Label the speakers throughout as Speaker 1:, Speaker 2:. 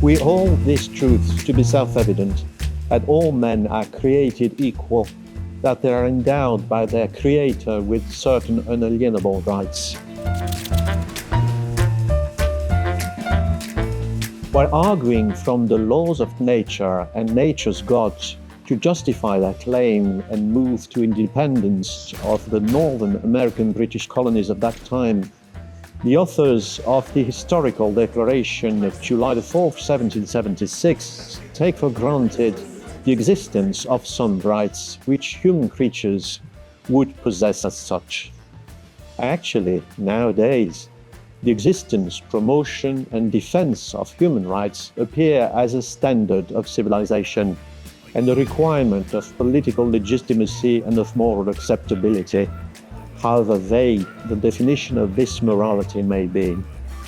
Speaker 1: We hold this truth to be self-evident, that all men are created equal, that they are endowed by their Creator with certain inalienable rights. While arguing from the laws of nature and nature's gods to justify their claim and move to independence of the Northern American British colonies at that time, the authors of the Historical Declaration of July 4, 1776, take for granted the existence of some rights which human creatures would possess as such. Actually, nowadays, the existence, promotion, and defense of human rights appear as a standard of civilization and a requirement of political legitimacy and of moral acceptability. However vague the definition of this morality may be,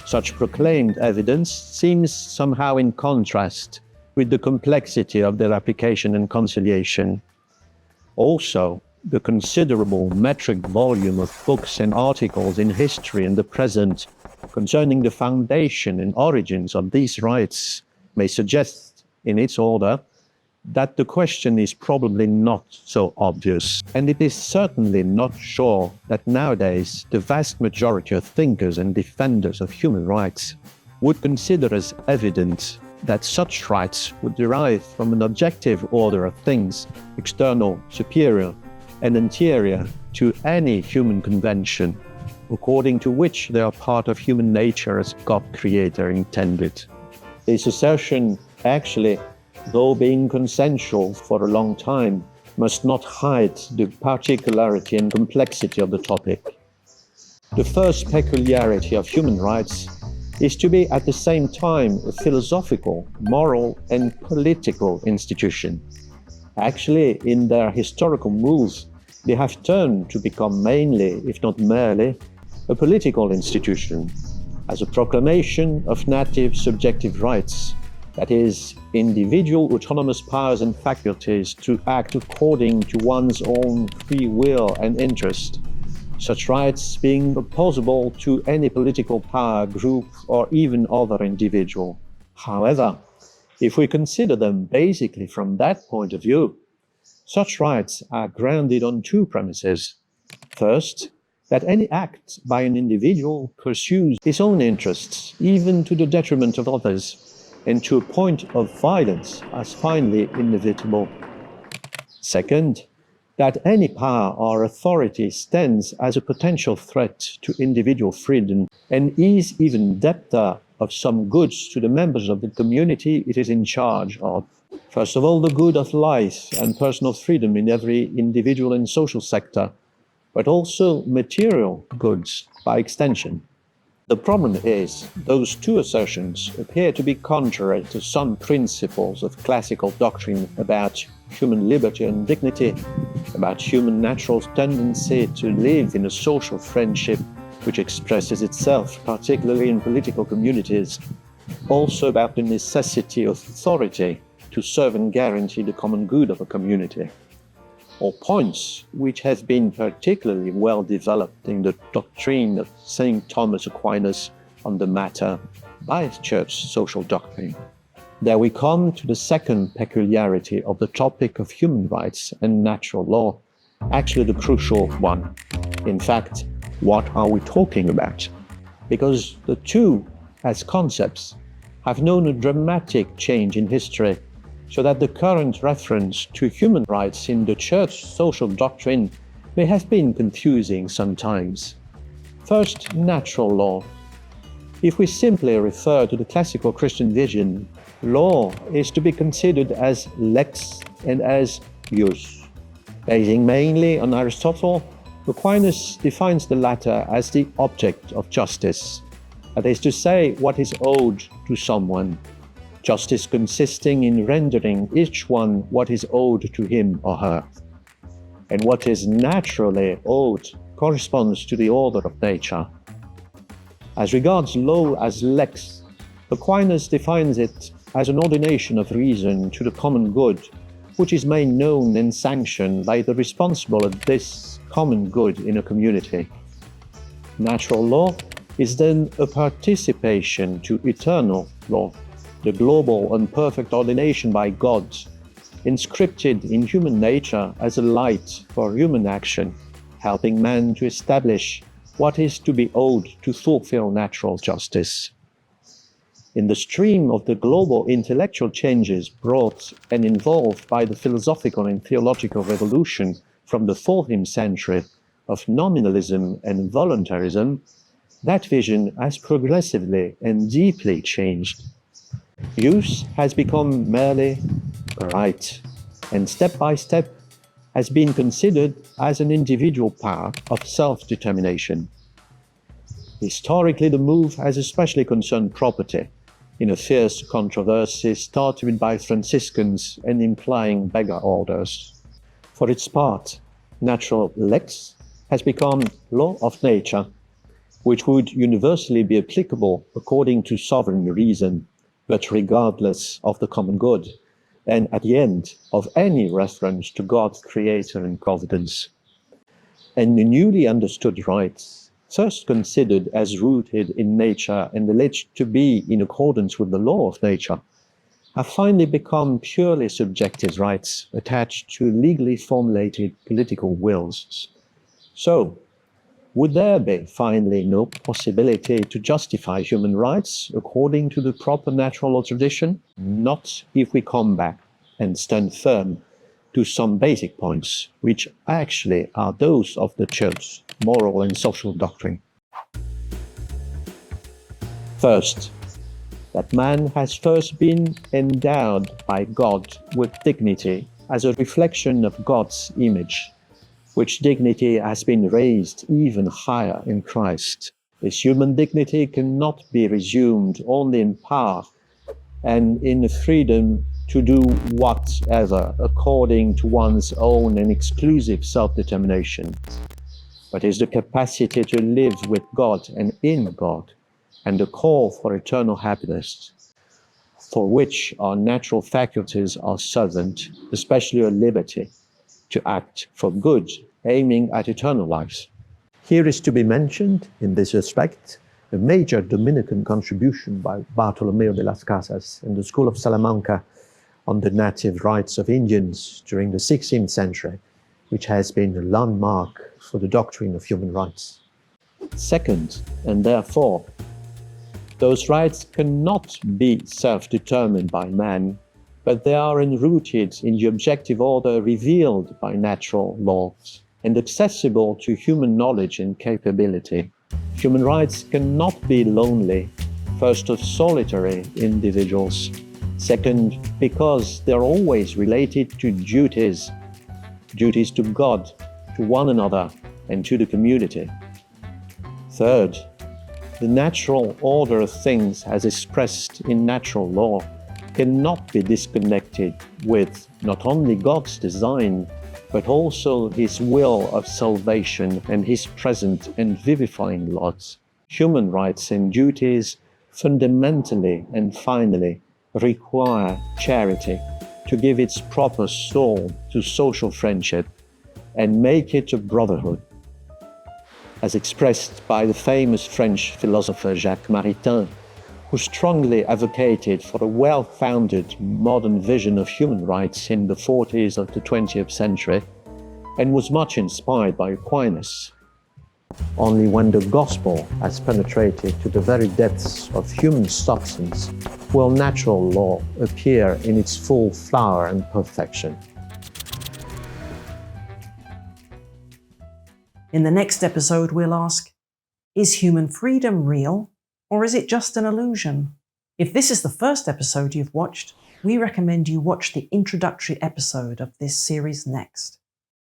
Speaker 1: such proclaimed evidence seems somehow in contrast with the complexity of their application and conciliation. Also, the considerable metric volume of books and articles in history and the present concerning the foundation and origins of these rights may suggest, in its order, that the question is probably not so obvious. And it is certainly not sure that nowadays the vast majority of thinkers and defenders of human rights would consider as evident that such rights would derive from an objective order of things, external, superior, and anterior to any human convention, according to which they are part of human nature as God Creator intended. This assertion actually, though being consensual for a long time, must not hide the particularity and complexity of the topic. The first peculiarity of human rights is to be at the same time a philosophical, moral, and political institution. Actually, in their historical moves, they have turned to become mainly, if not merely, a political institution, as a proclamation of native subjective rights, that is, individual autonomous powers and faculties to act according to one's own free will and interest, such rights being opposable to any political power, group, or even other individual. However, if we consider them basically from that point of view, such rights are grounded on two premises. First, that any act by an individual pursues his own interests, even to the detriment of others, and to a point of violence as finally inevitable. Second, that any power or authority stands as a potential threat to individual freedom and is even debtor of some goods to the members of the community it is in charge of. First of all, the good of life and personal freedom in every individual and social sector, but also material goods by extension. The problem is, those two assertions appear to be contrary to some principles of classical doctrine about human liberty and dignity, about human natural tendency to live in a social friendship which expresses itself particularly in political communities, also about the necessity of authority to serve and guarantee the common good of a community. All points which have been particularly well developed in the doctrine of St. Thomas Aquinas on the matter by church social doctrine. There we come to the second peculiarity of the topic of human rights and natural law, actually the crucial one. In fact, what are we talking about? Because the two, as concepts, have known a dramatic change in history, so that the current reference to human rights in the church social doctrine may have been confusing sometimes. First, natural law. If we simply refer to the classical Christian vision, law is to be considered as lex and as jus. Basing mainly on Aristotle, Aquinas defines the latter as the object of justice, that is to say, what is owed to someone. Justice consisting in rendering each one what is owed to him or her. And what is naturally owed corresponds to the order of nature. As regards law as lex, Aquinas defines it as an ordination of reason to the common good, which is made known and sanctioned by the responsible of this common good in a community. Natural law is then a participation to eternal law, the global and perfect ordination by God, inscripted in human nature as a light for human action, helping man to establish what is to be owed to fulfill natural justice. In the stream of the global intellectual changes brought and involved by the philosophical and theological revolution from the 14th century of nominalism and voluntarism, that vision has progressively and deeply changed. Use has become merely a right, and step by step has been considered as an individual power of self-determination. Historically, the move has especially concerned property, in a fierce controversy started by Franciscans and implying beggar orders. For its part, natural lex has become law of nature, which would universally be applicable according to sovereign reason, but regardless of the common good, and at the end of any reference to God, creator and providence. And the newly understood rights, first considered as rooted in nature and alleged to be in accordance with the law of nature, have finally become purely subjective rights attached to legally formulated political wills. So, would there be finally no possibility to justify human rights according to the proper natural law tradition? Not if we come back and stand firm to some basic points, which actually are those of the Church's moral and social doctrine. First, that man has first been endowed by God with dignity as a reflection of God's image, which dignity has been raised even higher in Christ. This human dignity cannot be resumed only in power and in the freedom to do whatever according to one's own and exclusive self-determination, but is the capacity to live with God and in God, and the call for eternal happiness, for which our natural faculties are servant, especially a liberty to act for good, aiming at eternal life. Here is to be mentioned, in this respect, a major Dominican contribution by Bartolomeo de las Casas in the School of Salamanca on the native rights of Indians during the 16th century, which has been a landmark for the doctrine of human rights. Second, and therefore, those rights cannot be self-determined by man, but they are enrooted in the objective order revealed by natural laws and accessible to human knowledge and capability. Human rights cannot be lonely, first of solitary individuals, second, because they are always related to duties to God, to one another, and to the community. Third, the natural order of things as expressed in natural law cannot be disconnected with not only God's design, but also his will of salvation and his present and vivifying laws. Human rights and duties fundamentally and finally require charity to give its proper soul to social friendship and make it a brotherhood. As expressed by the famous French philosopher Jacques Maritain, who strongly advocated for a well-founded modern vision of human rights in the 40s of the 20th century, and was much inspired by Aquinas. Only when the gospel has penetrated to the very depths of human substance will natural law appear in its full flower and perfection.
Speaker 2: In the next episode, we'll ask, is human freedom real, or is it just an illusion? If this is the first episode you've watched, we recommend you watch the introductory episode of this series next.